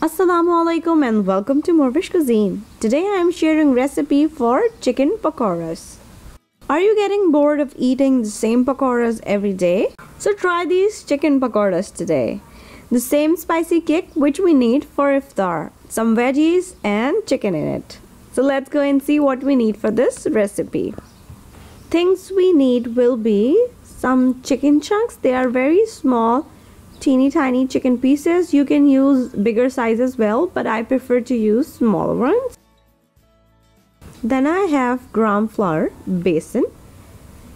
Assalamu alaikum and welcome to morEwish cuisine. Today I am sharing recipe for chicken pakoras. Are you getting bored of eating the same pakoras every day? So try these chicken pakoras today. The same spicy kick which we need for iftar, some veggies and chicken in it. So let's go and see what we need for this recipe. Things we need will be some chicken chunks. They are very small, teeny tiny chicken pieces. You can use bigger size as well, but I prefer to use smaller ones. Then I have gram flour, besan.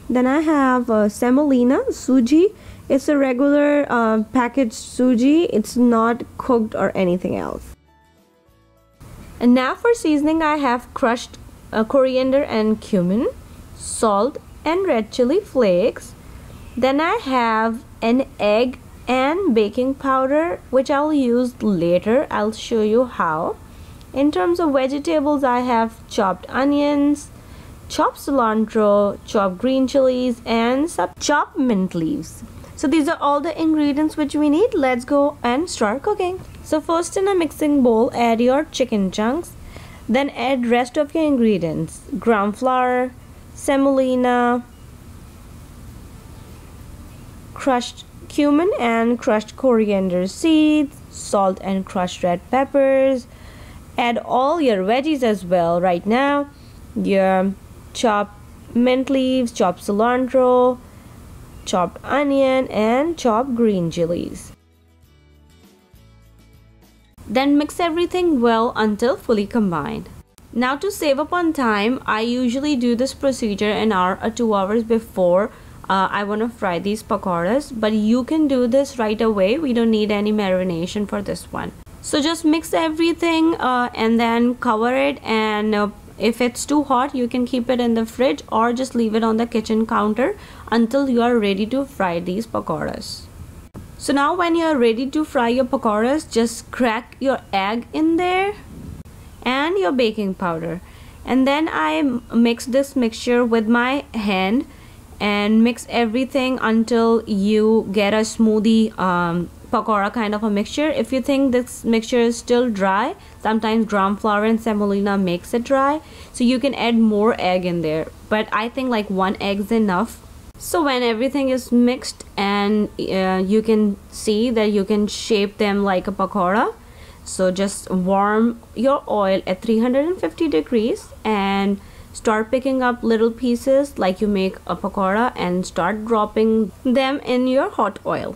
Then I have semolina, suji. It's a regular packaged suji. It's not cooked or anything else. And now for seasoning, I have crushed coriander and cumin, salt and red chili flakes. Then I have an egg and baking powder, which I'll use later. I'll show you how. In terms of vegetables, I have chopped onions, chopped cilantro, chopped green chilies and some chopped mint leaves. So these are all the ingredients which we need. Let's go and start cooking. So first, in a mixing bowl, add your chicken chunks. Then add rest of your ingredients: gram flour, semolina, crushed cumin and crushed coriander seeds, salt and crushed red peppers. Add all your veggies as well right now. Your chopped mint leaves, chopped cilantro, chopped onion and chopped green chilies. Then mix everything well until fully combined. Now, to save up on time, I usually do this procedure an hour or 2 hours before I want to fry these pakoras, but you can do this right away. We don't need any marination for this one. So just mix everything and then cover it, and if it's too hot, you can keep it in the fridge or just leave it on the kitchen counter until you are ready to fry these pakoras. So now when you are ready to fry your pakoras, just crack your egg in there and your baking powder, and then I mix this mixture with my hand and mix everything until you get a smoothie pakora kind of a mixture. If you think this mixture is still dry, sometimes gram flour and semolina makes it dry, so you can add more egg in there, but I think like 1 egg is enough. So when everything is mixed and you can see that you can shape them like a pakora, so just warm your oil at 350 degrees and start picking up little pieces like you make a pakora and start dropping them in your hot oil.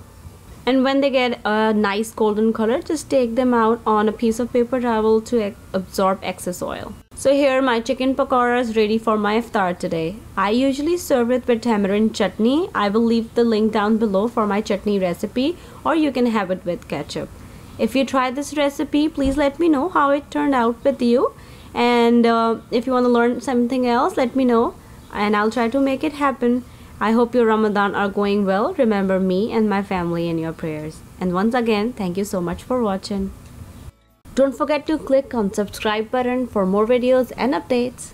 And when they get a nice golden color, just take them out on a piece of paper towel to absorb excess oil. So here my chicken pakora is ready for my iftar today. I usually serve it with tamarind chutney. I will leave the link down below for my chutney recipe, or you can have it with ketchup. If you try this recipe, please let me know how it turned out with you. And if you want to learn something else, let me know and I'll try to make it happen. I hope your Ramadan are going well. Remember me and my family in your prayers. And once again, thank you so much for watching. Don't forget to click on subscribe button for more videos and updates.